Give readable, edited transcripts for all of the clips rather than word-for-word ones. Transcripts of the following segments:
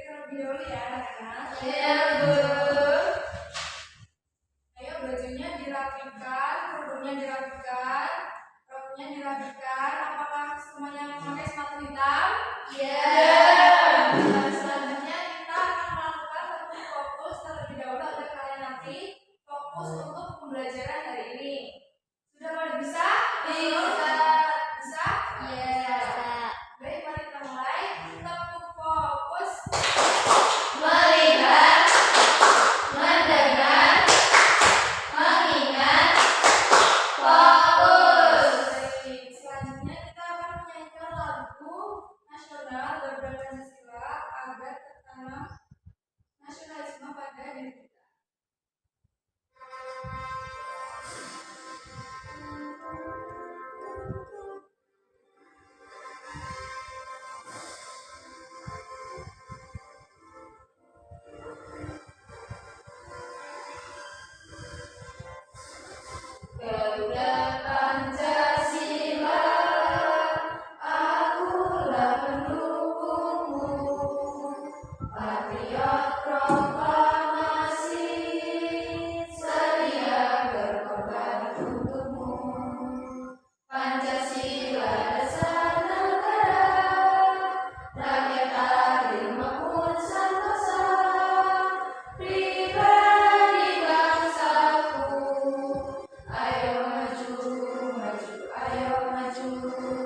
terlebih dahulu ya anak-anak. Iya, Bu. Ayo bajunya dirapikan, kerudungnya dirapikan, roknya dirapikan. Apakah semuanya memakai sepatu hitam? Iya. Dan selanjutnya kita akan melakukan satu fokus terlebih dahulu agar kalian nanti fokus untuk pembelajaran hari ini. Sudah pada bisa? Bisa. Bisa? Iya. Baik, mari kita mulai. Tepuk fokus. Melihat, mendengar, mengingat, fokus. Baik, selanjutnya kita akan menyanyikan lagu nasional Garuda Pancasila agar tertanam nasionalisme pada diri kita. Garuda Pancasila, akulah pendukungmu, patriot proklamasi, sedia berkorban untukmu. Pancasila dasar negara, rakyat adil makmur sentosa, pribadi bangsaku. Ayo maju, maju, ayo maju,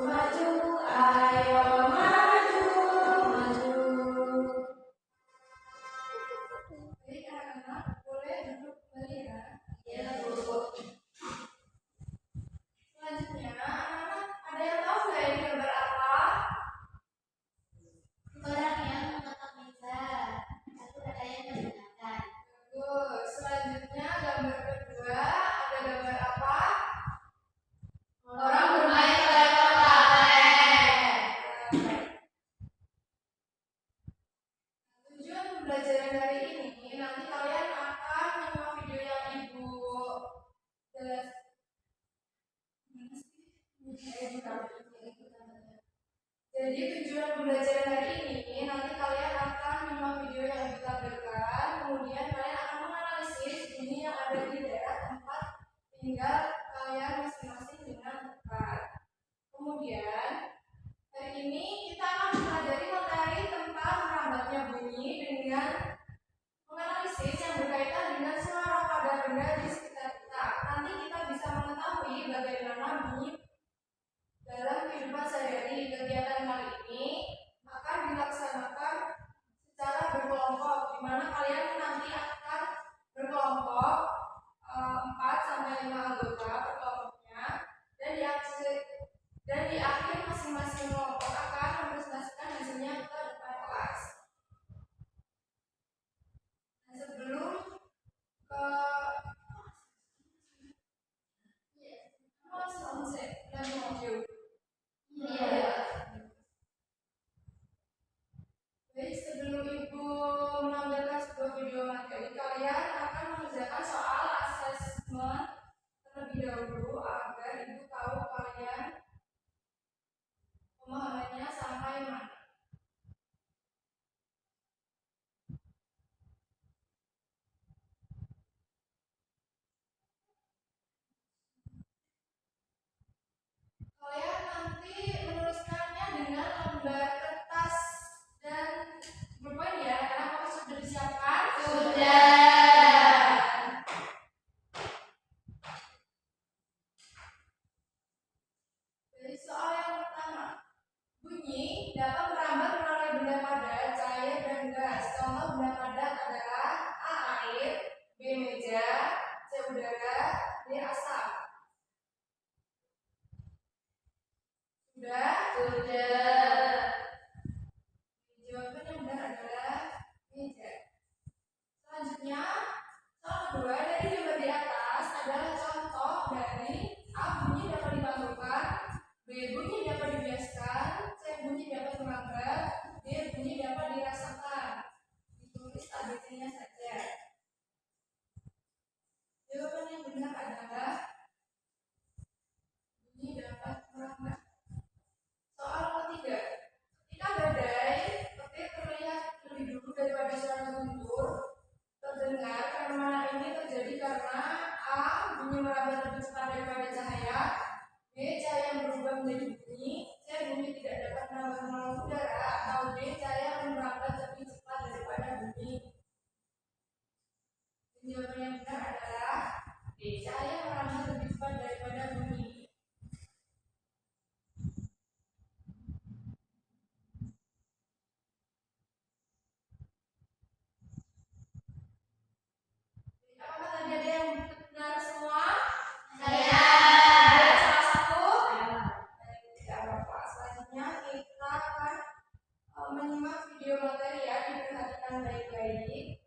maju, ayo maju, maju. Baik anak-anak, boleh duduk kembali ya. Ya, Bu. Selanjutnya, anak-anak ada yang tahu nggak ini gambar apa? Orang yang mengetok meja, satu ada yang menggunakan. Bagus. Selanjutnya gambar kedua ada gambar apa? Orang bermain level karet. Tujuan pembelajaran hari ini nanti kalian akan menyimak video yang ibu jelas. Jadi tujuan pembelajaran hari ini nanti kalian akan menyimak video yang ibu tampilkan, kemudian kalian akan menganalisis bunyi yang ada di daerah tempat tinggal kalian masing-masing dengan tepat. Kemudian hari ini kita akan mempelajari materi tentang merambatnya bunyi dengan menganalisis yang berkaitan dengan suara pada benda di sekitar kita. Nanti kita bisa mengetahui bagaimana bunyi dalam kehidupan sehari-hari. Kegiatan kali ini akan dilaksanakan secara berkelompok, di mana kalian nanti akan berkelompok 4 sampai 5 anggota per kelompoknya, dan di akhir masing-masing kelompok akan mempresentasikan hasilnya ke depan kelas. Nah, sebelum ke video. Iya. Baik, sebelum ibu menampilkan sebuah video materi, mana A. Bunyi merambat lebih cepat daripada cahaya, B. Cahaya yang berubah menjadi bunyi, C. Bunyi tidak dapat merambat melalui udara, atau D. Cahaya yang merambat lebih cepat daripada bunyi. Jawaban yang benar adalah D. Cahaya merambat lebih cepat daripada bunyi. Apakah tadi ada yang benar semua? Saya. Ada salah satu? Tidak apa-apa. Selanjutnya kita akan menyimak video materi ya, diperhatikan baik-baik.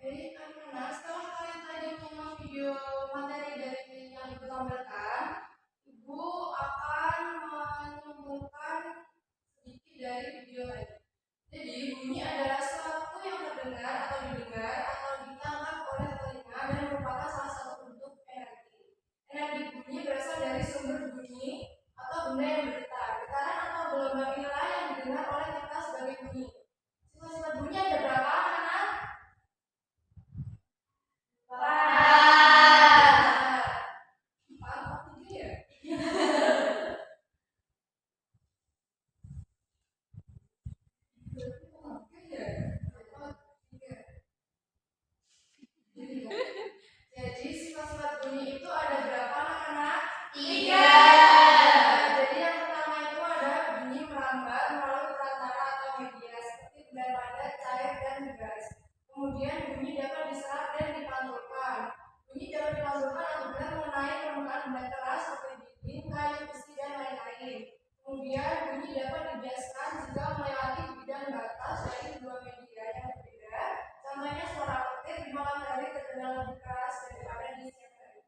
Baik, anak-anak, setelah kalian tadi menyimak video materi dari yang Ibu tampilkan, Ibu akan menyimpulkan sedikit dari video tadi. Jadi, bunyi adalah sesuatu yang terdengar atau didengar atau ditangkap oleh telinga dan merupakan salah satu bentuk energi. Energi bunyi berasal dari sumber bunyi atau benda yang bergetar. Getaran atau gelombang inilah yang didengar oleh kita sebagai bunyi. Sifat-sifat bunyi ada berapa, anak? Jadi sifat-sifat bunyi itu ada berapa, anak-anak? 3. Jadi yang pertama itu ada bunyi merambat melalui perantara atau media seperti benda padat, cair, dan gas. Kemudian bunyi dapat diserap dan dipantulkan. Bunyi dapat dipantulkan apabila mengenai permukaan benda keras seperti dinding, kayu, besi, dan lain-lain. Kemudian bunyi dapat dibiaskan jika melewati bidang batas dari dua media yang berbeda. Contohnya suara petir di malam hari terdengar lebih keras daripada di siang hari.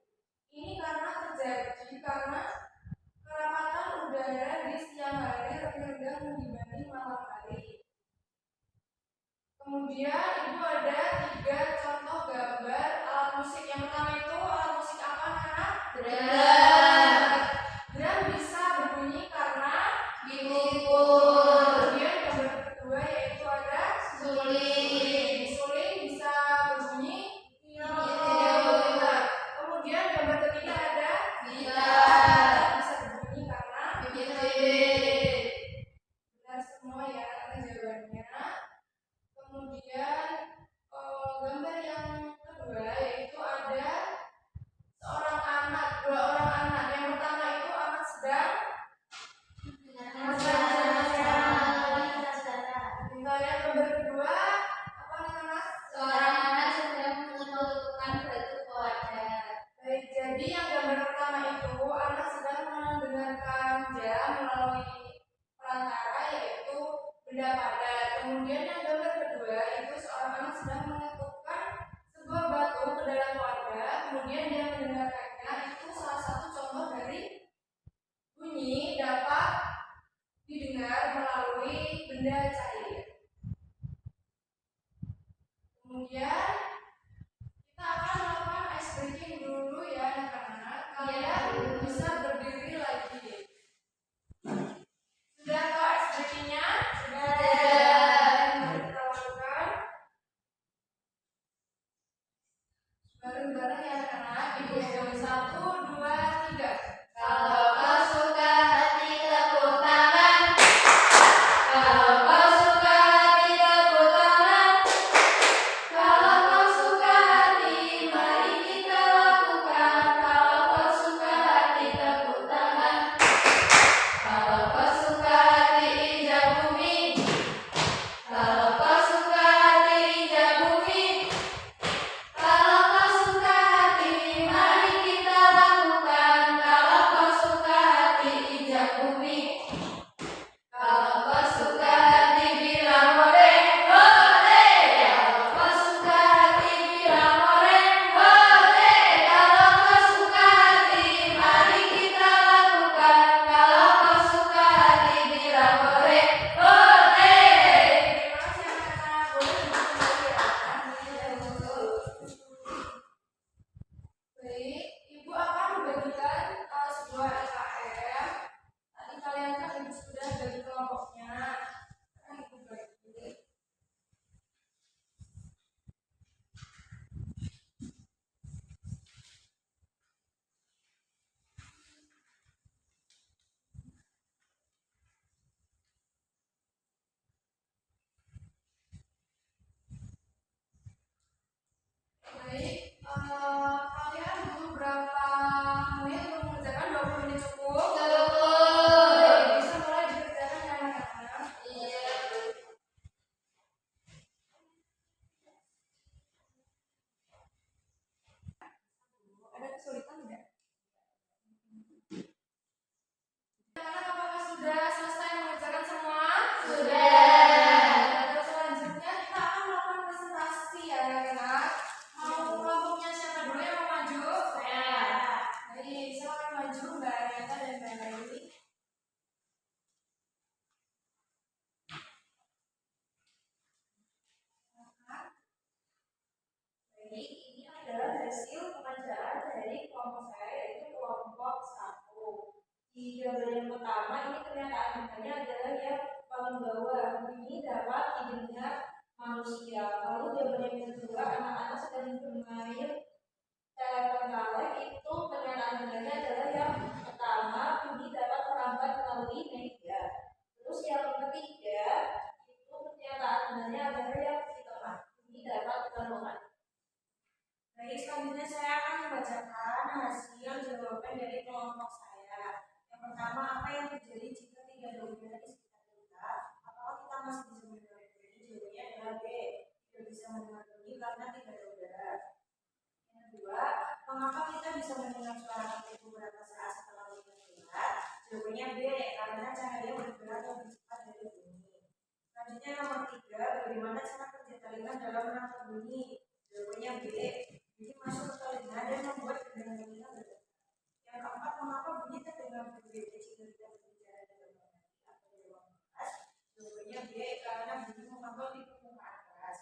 Ini karena terjadi karena kerapatan udara di siang hari lebih rendah dibanding malam hari. Kemudian Ibu ada 3 contoh gambar alat musik. Yang pertama itu alat musik apa, anak? Drum. Drum bisa berbunyi karena dipukul. Kemudian gambar kedua yaitu ada suling. benda padat. Kemudian yang gambar kedua itu seorang anak sedang mengetukkan sebuah batu ke dalam wadah, kemudian dia mendengarkannya. Itu salah satu contoh dari bunyi dapat didengar melalui benda cair. Kemudian kita akan melakukan ice breaking dulu ya anak-anak. Kalian bisa berdiri lagi. Sudah tahu ice breakingnya? Sudah. Mari kita lakukan bareng-bareng ya anak-anak. Dihitung 1, 2, 3. Kalau kau suka hati tepuk tangan. Kalau kau suka hati tepuk tangan. Kalau kau suka hati, mari kita lakukan. Kalau kau suka hati tepuk tangan. Kalau kau suka hati injak bumi. Kalau kau suka hati injak bumi. Kalau kau suka hati, mari kita lakukan. Kalau kau suka hati injak bumi. Kalau kau suka hati bilang hore, hore. Kalau kau suka hati bilang hore, hore. Kalau kau suka hati, mari kita lakukan. Kalau kau suka hati bilang hore, hore. Terima kasih anak-anak. Boleh duduk kembali ya. Baik, Ibu akan membagikan sebuah LKM. Tadi kalian kan Ibu sudah bagi kelompoknya. Sekarang Ibu bagi. Baik, kalian butuh berapa menit untuk mengerjakan? 20 menit cukup? Baik, bisa mulai dikerjakan ya anak-anak. Ada kesulitan tidak? Anak-anak apakah sudah selesai mengerjakan semua? Terus selanjutnya kita akan melakukan presentasi ya anak-anak. Mau kelompoknya siapa dulu yang mau maju? Saya. Baik, silakan maju Mbak Ariana dan Mbak Laili. Baik, ini adalah hasil pengerjaan dari kelompok saya, yaitu kelompok 1. Di gambar yang pertama ini pernyataan bendanya adalah yang paling bawah, bunyi dapat didengar manusia. Lalu gambar yang kedua, anak-anak sedang bermain telepon galak. Itu pernyataan bendanya adalah yang pertama, bunyi dapat merambat melalui media. Terus yang ketiga, itu pernyataan bendanya adalah yang di tengah, bunyi dapat dilakukan. Baik, selanjutnya saya akan membacakan hasil jawaban dari kelompok saya. Yang pertama, apa yang terjadi jika tidak ada udara di sekitar kita? Apakah kita masih bisa mendengar bunyi? Jawabannya adalah B. Tidak bisa mendengar bunyi karena tidak ada udara. Yang kedua, mengapa kita bisa mendengar suara ketik beberapa saat setelah hujan keluar? Jawabannya B. Karena cahaya bergerak lebih cepat dari bunyi. Selanjutnya nomor 3, bagaimana cara kerja telinga dalam menangkap bunyi? Jawabannya B. Bunyi masuk ke telinga dan membuat kedengaran telinga bergerak. Yang keempat, mengapa bunyi terdengar berbeda jika kita berbicara dalam hati atau di ruang kelas? Jawabannya B. Karena bunyi memantau di permukaan kelas.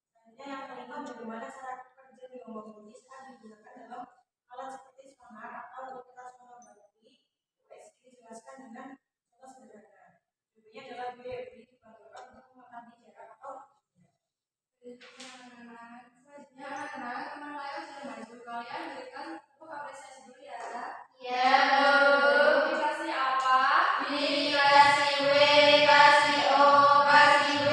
Selanjutnya yang kelima, bagaimana cara kerja gelombang bunyi saat digunakan dalam alat seperti sonar atau ultrasonograf USG? Dijelaskan dengan contoh sederhana. Jawabannya adalah B. Bunyi dibantukan untuk mengatasi jarak atau selanjutnya anak-anak, teman lain sudah maju. Kalian berikan tepuk apresiasi dulu ya. Ya, Bu. Dikasih apa? Dikasih W, kasih O, kasih B.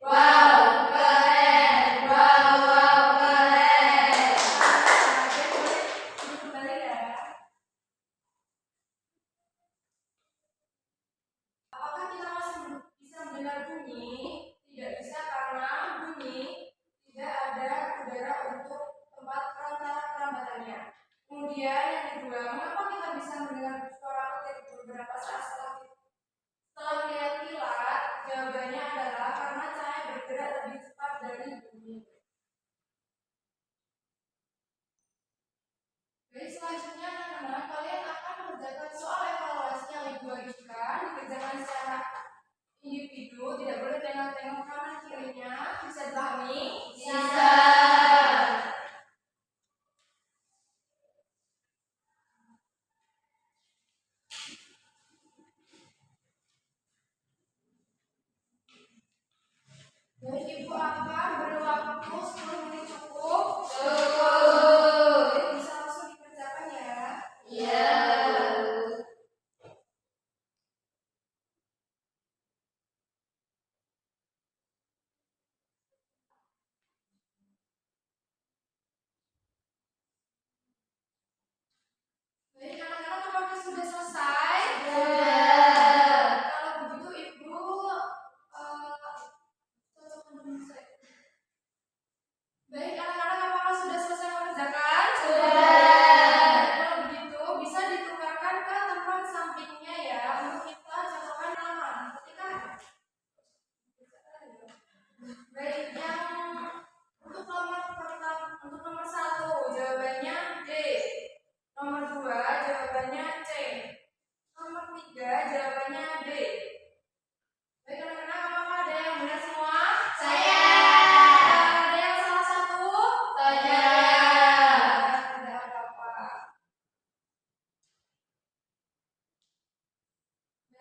Wow, keren. Wow, wow, keren. Oke, boleh duduk kembali ya. Apakah kita masih bisa mendengar bunyi? Tidak bisa karena bunyi tidak ada udara untuk tempat perantara perambatan individu tidak boleh tengok-tengok kanan kirinya. Bisa dipahami? Bisa. Baik, Ibu akan beri waktu 10 menit cukup. Cukup. Jadi bisa langsung dikerjakan ya. Iya. Baik, anak-anak apakah sudah selesai? Sudah. Kalau begitu Ibu cocokkan dulu saya. Baik, anak-anak apakah sudah selesai mengerjakan? Sudah. Kalau begitu bisa ditukarkan ke teman sampingnya ya untuk kita cocokkan nama. Ketika baik yang untuk nomor pertama, untuk nomor 1 jawabannya D. Nomor 2 jawabannya C. Nomor 3 jawabannya D. Baik anak-anak, apakah ada yang benar semua? Saya. Ada yang salah satu? Saya. Tidak apa-apa.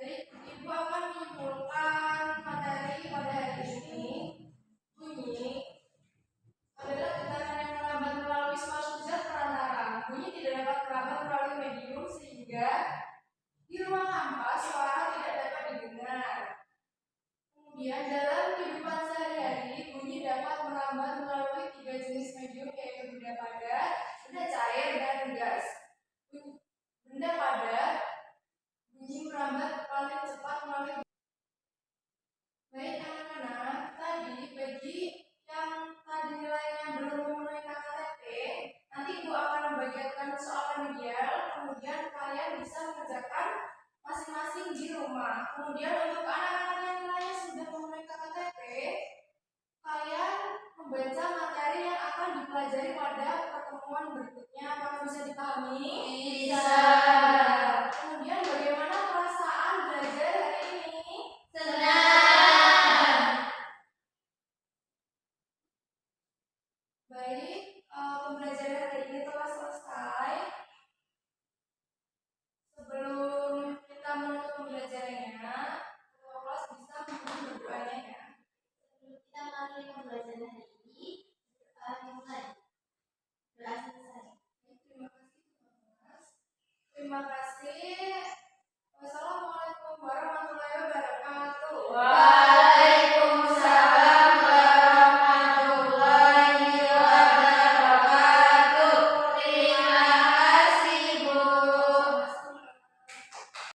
Baik, Ibu akan menyimpulkan materi pada hari ini. Bunyi adalah getaran yang melambat melalui suatu zat perantara. Bunyi tidak dapat melambat melalui medium sehingga di ruang hampa suara tidak dapat didengar. Kemudian dalam kehidupan sehari-hari bunyi dapat melambat melalui 3 jenis medium yaitu benda padat, benda cair, dan gas. Benda padat bunyi melambat paling cepat melalui. Baik anak-anak, tadi bagi yang tadi nilainya belum memenuhi KKTP, nanti Ibu akan membagikan soal remedial, kemudian kalian bisa mengerjakan masing-masing di rumah. Kemudian untuk anak-anak yang nilainya sudah memenuhi KKTP, kalian membaca materi yang akan dipelajari pada pertemuan berikutnya. Apakah bisa dipahami?